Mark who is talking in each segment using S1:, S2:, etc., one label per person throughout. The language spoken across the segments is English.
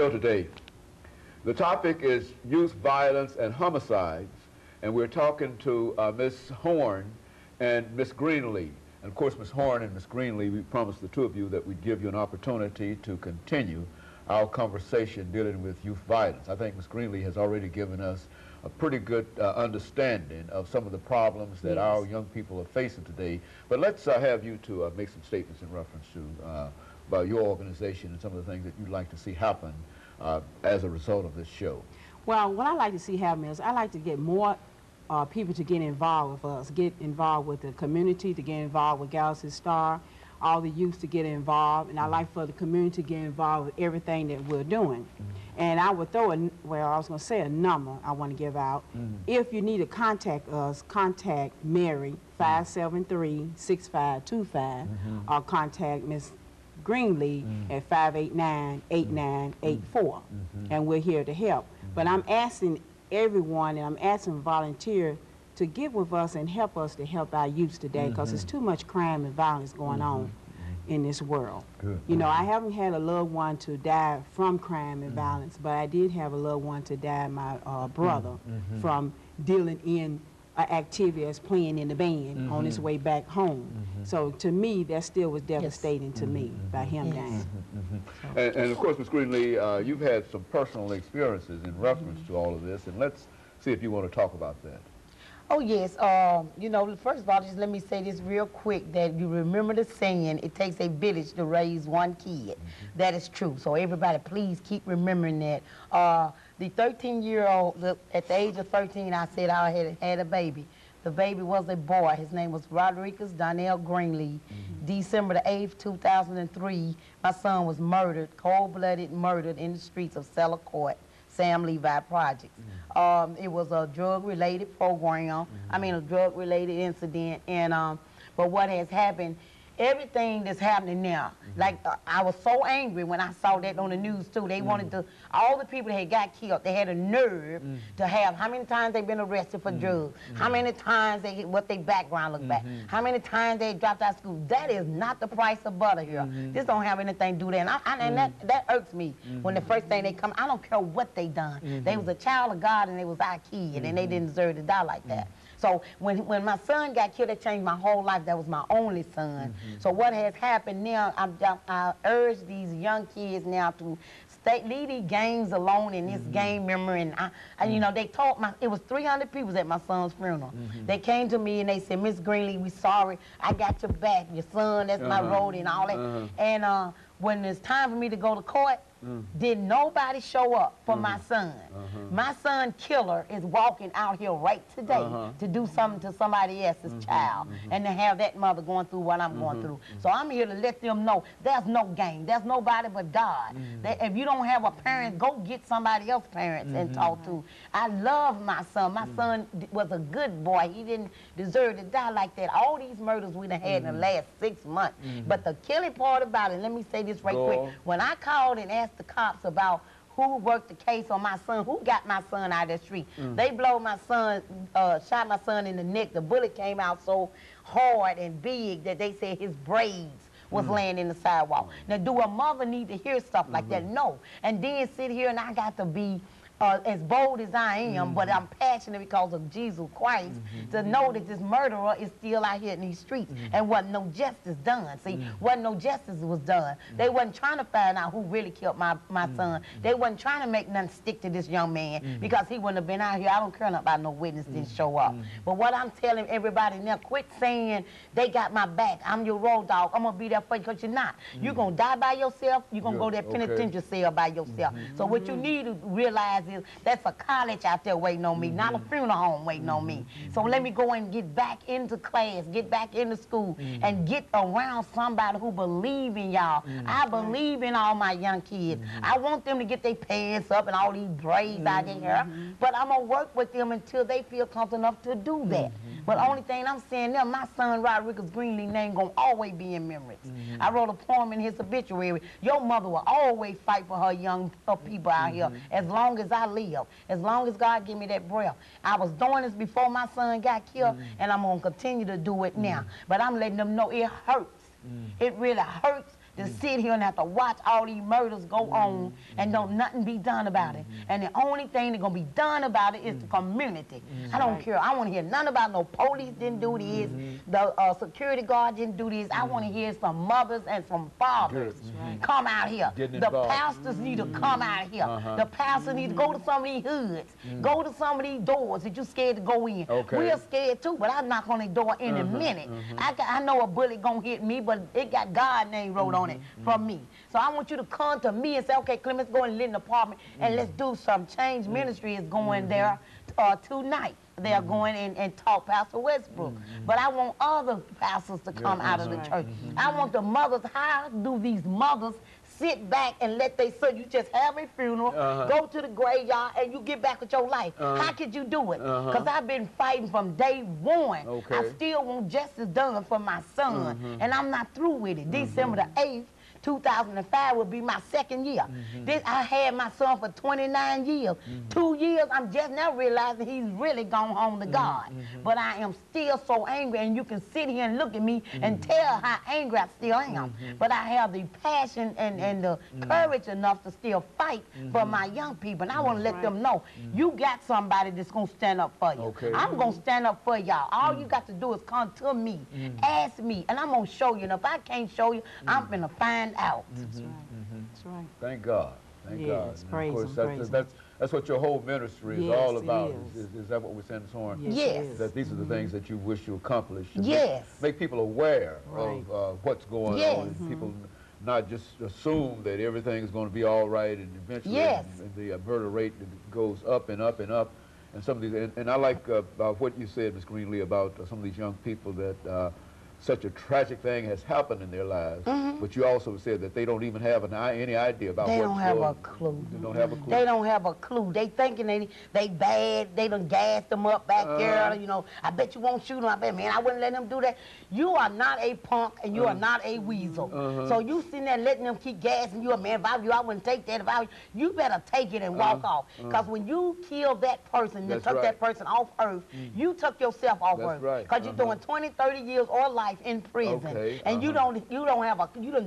S1: show today. The topic is youth violence and homicides, and we're talking to Ms. Horn and Ms. Greenlee. And of course, Ms. Horn and Ms. Greenlee, we promised the two of you that we'd give you an opportunity to continue our conversation dealing with youth violence. I think Ms. Greenlee has already given us a pretty good understanding of some of the problems that our young people are facing today. But let's have you two make some statements in reference to about your organization and some of the things that you'd like to see happen as a result of this show.
S2: Well, what I like to see happen is I like to get more people to get involved with us, get involved with the community, to get involved with Galaxy Star, all the youth to get involved, and I like for the community to get involved with everything that we're doing. And I would throw a, well, I was going to say a number I want to give out. If you need to contact us, contact Mary, 573-6525, or contact Ms. Greenlee at 589-8984, and we're here to help. But I'm asking everyone, and I'm asking volunteers to get with us and help us to help our youth today, because there's too much crime and violence going on in this world. You know, I haven't had a loved one to die from crime and violence, but I did have a loved one to die, my brother, from dealing in an activity as playing in the band on his way back home. So to me, that still was devastating to me by him dying.
S1: And of course, Ms. Greenlee, you've had some personal experiences in reference to all of this, and let's see if you want to talk about that.
S3: Oh, yes. You know, first of all, just let me say this real quick, that you remember the saying, it takes a village to raise one kid. That is true. So everybody, please keep remembering that. The 13-year-old, at the age of 13, I said I had a baby. The baby was a boy. His name was Rodriguez Donnell Greenlee. December the 8th, 2003, my son was murdered, cold-blooded murdered in the streets of Cellar Court, Sam Levi Projects. It was a drug-related program, I mean a drug-related incident, and but what has happened, everything that's happening now, like I was so angry when I saw that on the news too. They wanted to, all the people that had got killed, they had a nerve to have how many times they've been arrested for drugs, how many times they, what their background looked back, how many times they dropped out of school. That is not the price of butter here. This don't have anything to do with that. And that irks me when the first thing they come, I don't care what they done. They was a child of God and they was our kid, and they didn't deserve to die like that. So when my son got killed, it changed my whole life. That was my only son. So what has happened now, I urge these young kids now to leave these gangs alone in this gang memory. And you know, they told it was 300 people at my son's funeral. They came to me and they said, Miss Greenlee, we sorry. I got your back. Your son, that's my road and all that. And when it's time for me to go to court, did nobody show up for my son. My son killer is walking out here right today to do something to somebody else's child and to have that mother going through what I'm going through. So I'm here to let them know there's no gang. There's nobody but God. That if you don't have a parent, go get somebody else's parents and talk to. I love my son. My son was a good boy. He didn't deserve to die like that. All these murders we done had in the last 6 months. But the killing part about it, let me say this right quick. When I called and asked the cops about who worked the case on my son, who got my son out of the street, they blowed my son, shot my son in the neck. The bullet came out so hard and big that they said his braids was laying in the sidewalk. Now, do a mother need to hear stuff like that? No. And then sit here and I got to be as bold as I am, but I'm passionate because of Jesus Christ, to know that this murderer is still out here in these streets and wasn't no justice done. See, wasn't no justice was done. They wasn't trying to find out who really killed my son. They wasn't trying to make nothing stick to this young man because he wouldn't have been out here. I don't care about no witness didn't show up. But what I'm telling everybody now, quit saying they got my back. I'm your road dog. I'm going to be there for you, because you're not. You're going to die by yourself. You're going to go to that penitentiary cell by yourself. So what you need to realize is that's a college out there waiting on me, not a funeral home waiting on me. So let me go and get back into class, get back into school, and get around somebody who believe in y'all. I believe in all my young kids. I want them to get their pants up and all these braids out their hair, but I'm going to work with them until they feel comfortable enough to do that. But the only thing I'm saying now, my son Rodriguez Greenlee name going to always be in memories. I wrote a poem in his obituary. Your mother will always fight for her young people out here as long as I live. As long as God give me that breath. I was doing this before my son got killed, and I'm going to continue to do it now. But I'm letting them know it hurts. It really hurts to sit here and have to watch all these murders go on and don't nothing be done about it. And the only thing that's gonna be done about it is the community. I don't care. I want to hear none about no police didn't do this, the security guard didn't do this. I want to hear some mothers and some fathers come out here. The pastors need to come out here. The pastors need to go to some of these hoods, go to some of these doors that you scared to go in. We're scared too, but I knock on the door in a minute. I know a bullet gonna hit me, but it got God's name wrote on it from me. So I want you to come to me and say, okay, Clemens, go and live in the apartment and let's do some change. Ministry is going there tonight. They are going and talk Pastor Westbrook. But I want other pastors to come out of the church. I want the mothers. How do these mothers sit back and let they son, you just have a funeral, go to the graveyard, and you get back with your life? How could you do it? Because I've been fighting from day one. I still want justice done for my son, and I'm not through with it. December the 8th, 2005 will be my second year. I had my son for 29 years. 2 years, I'm just now realizing he's really gone home to God. But I am still so angry, and you can sit here and look at me and tell how angry I still am. But I have the passion and the courage enough to still fight for my young people. And I want to let them know, you got somebody that's going to stand up for you. I'm going to stand up for y'all. All you got to do is come to me, ask me, and I'm going to show you. And if I can't show you, I'm going to find out.
S2: That's right. That's right.
S1: Thank God. Thank God.
S2: Yes, praise
S1: Of course, that's what your whole ministry is all about. Is that what we're saying, Ms. Horn?
S3: Yes.
S1: That these are the things that you wish to accomplish.
S3: Yes.
S1: Make people aware of what's going on. And people not just assume that everything is going to be all right, and eventually the murder rate goes up and up and up. And some of these, and I like what you said, Ms. Greenlee, about some of these young people that such a tragic thing has happened in their lives, but you also said that they don't even have any idea about what's going on. They don't have a clue. They don't have a clue.
S3: They don't have a clue. They thinking they bad. They done gassed them up back there. You know, I bet you won't shoot them. I bet, man, I wouldn't let them do that. You are not a punk, and you are not a weasel. So you sitting there letting them keep gassing you up, man. If I were you, I wouldn't take that. If I were you, you better take it and walk off. Because when you kill that person and took that person off earth, you took yourself off earth. Because you're doing 20, 30 years or life in prison, and you done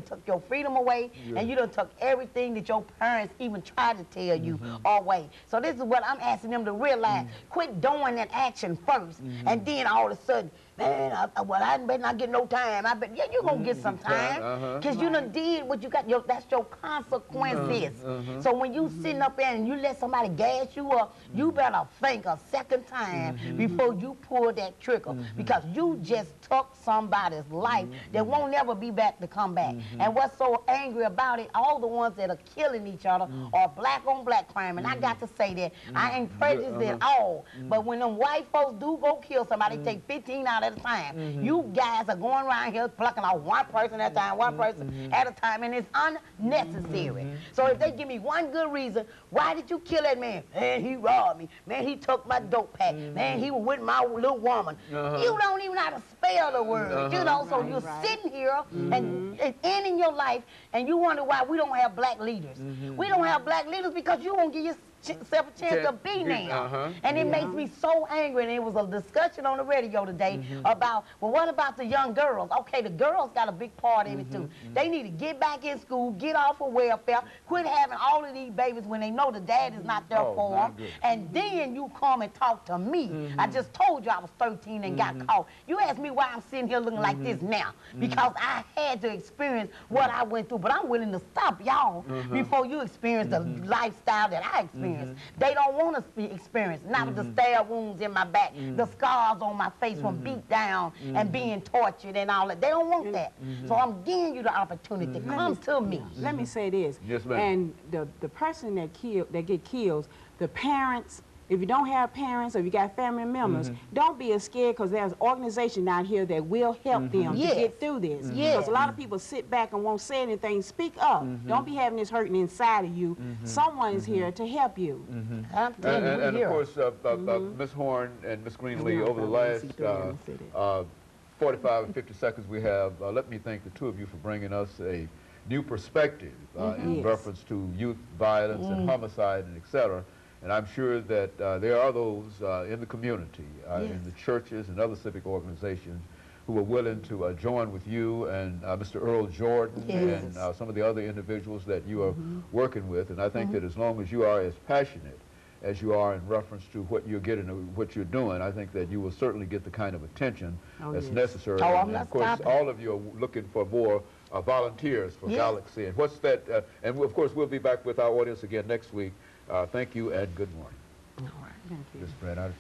S3: took your freedom away, and you done took everything that your parents even tried to tell you away. So this is what I'm asking them to realize: quit doing that action first, and then all of a sudden, man, I better not get no time. I bet you're gonna get some time, because you done did what you got. That's your consequences. So when you sitting up there and you let somebody gas you up, you better think a second time before you pull that trigger, because you just took somebody's life that won't never be back to come back. And what's so angry about it, all the ones that are killing each other are black on black crime. And I got to say that I ain't prejudiced at all, but when them white folks do go kill somebody, take 15 out at a time. You guys are going around here plucking out one person at a time, one person at a time, and it's unnecessary. So if they give me one good reason, why did you kill that man? Man, he robbed me. Man, he took my dope pack. Man, he was with my little woman. You don't even know how to spell the word, you know, so you're sitting here and ending your life, and you wonder why we don't have black leaders. We don't have black leaders because you won't give yourself a chance to be now. And it makes me so angry. And it was a discussion on the radio today about, well, what about the young girls? Okay, the girls got a big part in it too. They need to get back in school, get off of welfare, quit having all of these babies when they know the dad is not there for them. And then you come and talk to me. I just told you I was 13 and got caught. You ask me why I'm sitting here looking like this now, because I had to experience what I went through. But I'm willing to stop y'all before you experience the lifestyle that I experienced. They don't want to experience, not with the stab wounds in my back, the scars on my face from beat down and being tortured and all that. They don't want that. So I'm giving you the opportunity. Come to me.
S2: Let me say this.
S1: Yes, ma'am.
S2: And the person that get killed, the parents. If you don't have parents or if you got family members, don't be as scared, because there's an organization out here that will help them to get through this. Because a lot of people sit back and won't say anything. Speak up. Don't be having this hurting inside of you. Someone is here to help you.
S3: I'm telling you,
S1: and of course, Ms. Horn and Ms. Greenlee, over the last 45 and 50 seconds we have, let me thank the two of you for bringing us a new perspective in reference to youth violence and homicide and et cetera. And I'm sure that there are those in the community, in the churches and other civic organizations who are willing to join with you and Mr. Earl Jordan and some of the other individuals that you are working with. And I think that as long as you are as passionate as you are in reference to what you're getting, what you're doing, I think that you will certainly get the kind of attention that's necessary.
S3: Oh,
S1: and of course, all of you are looking for more volunteers for Galaxy. And what's that? And of course, we'll be back with our audience again next week. Thank you and good morning.
S3: All right.
S2: Thank you.
S1: Ms. Brad,